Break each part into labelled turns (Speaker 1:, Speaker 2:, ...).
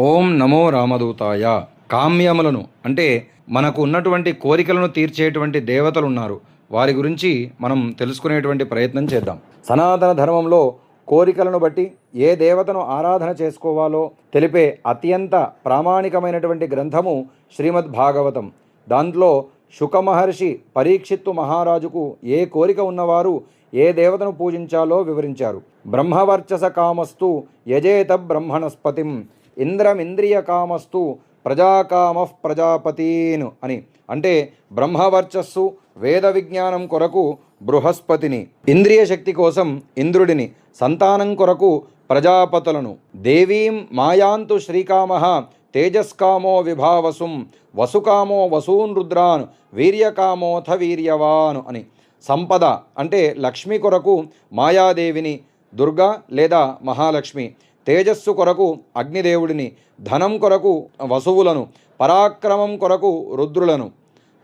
Speaker 1: ఓం నమో రామదూతాయ. కామ్యములను అంటే మనకు ఉన్నటువంటి కోరికలను తీర్చేటువంటి దేవతలు ఉన్నారు. వారి గురించి మనం తెలుసుకునేటువంటి ప్రయత్నం చేద్దాం. సనాతన ధర్మంలో కోరికలను బట్టి ఏ దేవతను ఆరాధన చేసుకోవాలో తెలిపే అత్యంత ప్రామాణికమైనటువంటి గ్రంథము శ్రీమద్ భాగవతం. దాంట్లో శుకమహర్షి పరీక్షిత్తు మహారాజుకు ఏ కోరిక ఉన్నవారు ఏ దేవతను పూజించాలో వివరించారు. బ్రహ్మవర్చస కామస్తు యజేత బ్రహ్మణస్పతిం ఇంద్రమింద్రియ కామస్తు ప్రజాకామ ప్రజాపతీను అని. అంటే బ్రహ్మవర్చస్సు వేద విజ్ఞానం కొరకు బృహస్పతిని, ఇంద్రియ శక్తి కోసం ఇంద్రుడిని, సంతానం కొరకు ప్రజాపతులను, దేవీం మాయాంతు శ్రీకామ తేజస్కామో విభావసుం వసుకామో వసూన్ రుద్రాన్ వీర్యకామోథ వీర్యవాను అని. సంపద అంటే లక్ష్మి కొరకు మాయాదేవిని, దుర్గా లేదా మహాలక్ష్మి, తేజస్సు కొరకు అగ్నిదేవుడిని, ధనం కొరకు వసువులను, పరాక్రమం కొరకు రుద్రులను,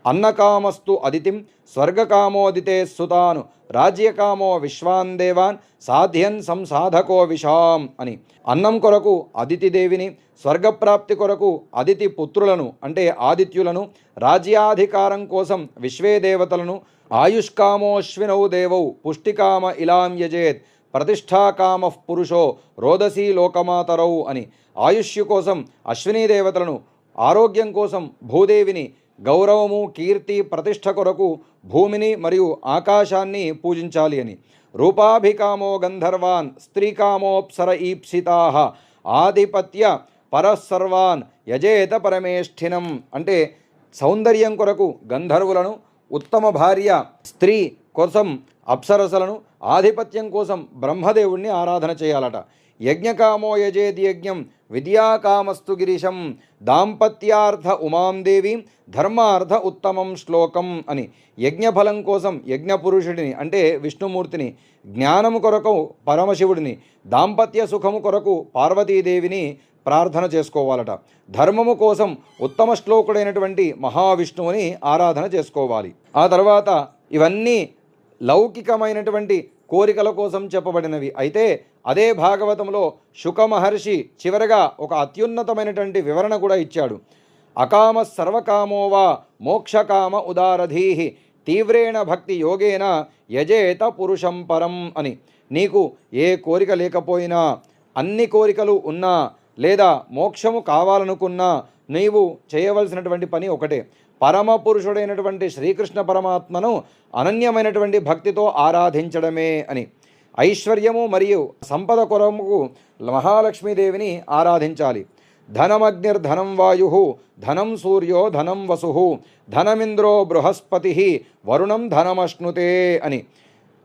Speaker 1: అన్నకామస్తు అదితిం స్వర్గకామోదితే సుతాను రాజ్యకామో విశ్వాన్ దేవాన్ సాధ్యన్ సంసాధకో విషాం అని. అన్నం కొరకు అదితిదేవిని, స్వర్గప్రాప్తి కొరకు అదితి పుత్రులను అంటే ఆదిత్యులను, రాజ్యాధికారం కోసం విశ్వే దేవతలను, ఆయుష్కామోశ్వినౌ దేవౌ పుష్టికామ ఇలాం యజేత్ ప్రతిష్టాకామ పురుషో రోదసీ లోకమాతరౌ అని. ఆయుష్యు కోసం అశ్వినీ దేవతలను, ఆరోగ్యం కోసం భూదేవిని, గౌరవము కీర్తి ప్రతిష్ఠ కొరకు భూమిని మరియు ఆకాశాన్ని పూజించాలి అని. రూపాభికామో గంధర్వాన్ స్త్రీకామోప్సర ఈప్సితా ఆధిపత్య పరసర్వాన్ యజేత పరమేష్ఠినం అంటే సౌందర్యం కొరకు గంధర్వులను, ఉత్తమ భార్య స్త్రీ కోసం అప్సరసలను, ఆధిపత్యం కోసం బ్రహ్మదేవుణ్ణి ఆరాధన చేయాలట. యజ్ఞకామో యజేద్ యజ్ఞం విద్యాకామస్తు గిరీశం దాంపత్యార్థ ఉమాందేవి ధర్మార్థ ఉత్తమం శ్లోకం అని. యజ్ఞఫలం కోసం యజ్ఞపురుషుడిని అంటే విష్ణుమూర్తిని, జ్ఞానము కొరకు పరమశివుడిని, దాంపత్య సుఖము కొరకు పార్వతీదేవిని ప్రార్థన చేసుకోవాలట. ధర్మము కోసం ఉత్తమ శ్లోకుడైనటువంటి మహావిష్ణువుని ఆరాధన చేసుకోవాలి. ఆ తర్వాత ఇవన్నీ లౌకికమైనటువంటి కోరికల కోసం చెప్పబడినవి. అయితే అదే భాగవతంలో శుకమహర్షి చివరగా ఒక అత్యున్నతమైనటువంటి వివరణ కూడా ఇచ్చాడు. అకామ సర్వకామోవా మోక్షకామ ఉదారధీహి తీవ్రేణ భక్తి యోగేన యజేత పురుషం పరం అని. నీకు ఏ కోరిక లేకపోయినా, అన్ని కోరికలు ఉన్నా లేదా మోక్షము కావాలనుకున్నా నీవు చేయవలసినటువంటి పని ఒకటే, పరమ పురుషుడైనటువంటి శ్రీకృష్ణ పరమాత్మను అనన్యమైనటువంటి భక్తితో ఆరాధించడమే అని. ఐశ్వర్యము మరియు సంపద కొరకు మహాలక్ష్మీదేవిని ఆరాధించాలి. ధనమగ్నిర్ధనం వాయు ధనం సూర్యో ధనం వసు ధనమింద్రో బృహస్పతి వరుణం ధనమశ్నుతే అని.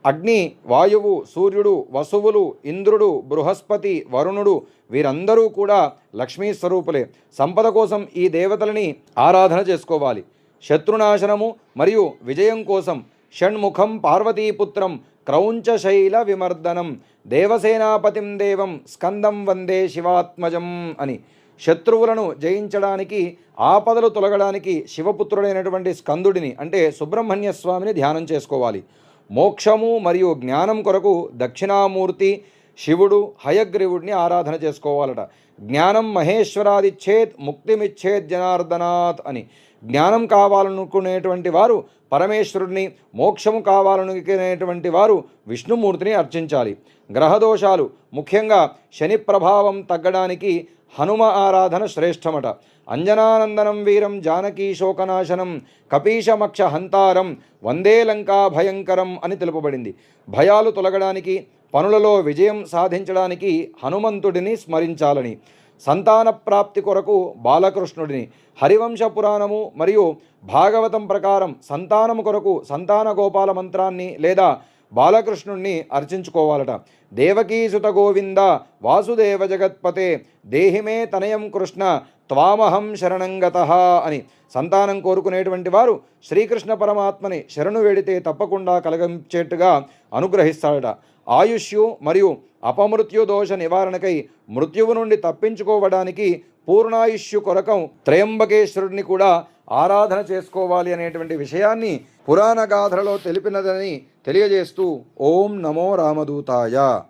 Speaker 1: అగ్ని, వాయువు, సూర్యుడు, వసువులు, ఇంద్రుడు, బృహస్పతి, వరుణుడు వీరందరూ కూడా లక్ష్మీ స్వరూపులే. సంపద కోసం ఈ దేవతలని ఆరాధన చేసుకోవాలి. శత్రునాశనము మరియు విజయం కోసం షణ్ముఖం పార్వతీపుత్రం క్రౌంచశైల విమర్దనం దేవసేనాపతిం దేవం స్కందం వందే శివాత్మజం అని. శత్రువులను జయించడానికి, ఆపదలు తొలగడానికి శివపుత్రుడైనటువంటి స్కందుడిని అంటే సుబ్రహ్మణ్య స్వామిని ధ్యానం చేసుకోవాలి. మోక్షము మరియు జ్ఞానం కొరకు దక్షిణామూర్తి శివుడు హయగ్రీవుడిని ఆరాధన చేసుకోవాలట. జ్ఞానం మహేశ్వరాదిచ్చేత్ ముక్తిమిచ్చేత్ జనార్దనాత్ అని. జ్ఞానం కావాలనుకునేటువంటి వారు పరమేశ్వరుడిని, మోక్షము కావాలనుకునేటువంటి వారు విష్ణుమూర్తిని అర్చించాలి. గ్రహదోషాలు ముఖ్యంగా శని ప్రభావం తగ్గడానికి హనుమ ఆరాధన శ్రేష్టమట. అంజనానందనం వీరం జానకీ శోకనాశనం కపీశమక్ష హంతారం వందే లంకా భయంకరం అని తెలుపబడింది. భయాలు తొలగడానికి, పనులలో విజయం సాధించడానికి హనుమంతుడిని స్మరించాలని. సంతాన ప్రాప్తి కొరకు బాలకృష్ణుడిని. హరివంశ పురాణము మరియు భాగవతం ప్రకారం సంతానము కొరకు సంతాన గోపాల మంత్రాన్ని లేదా బాలకృష్ణుణ్ణి అర్చించుకోవాలట. దేవకీసుత గోవింద వాసుదేవ జగత్పతే దేహిమే తనయం కృష్ణ త్వామహం శరణంగతః అని. సంతానం కోరుకునేటువంటి వారు శ్రీకృష్ణ పరమాత్మని శరణు వేడితే తప్పకుండా కలగించేట్టుగా అనుగ్రహిస్తాడట. ఆయుష్యు మరియు అపమృత్యు దోష నివారణకై మృత్యువు నుండి తప్పించుకోవడానికి పూర్ణాయుష్యు కొరకం త్రయంబకేశ్వరుడిని కూడా ఆరాధన చేసుకోవాలి అనేటువంటి విషయాన్ని పురాణ గాథలలో తెలిపినదని తెలియజేస్తూ ఓం నమో రామదూతాయ.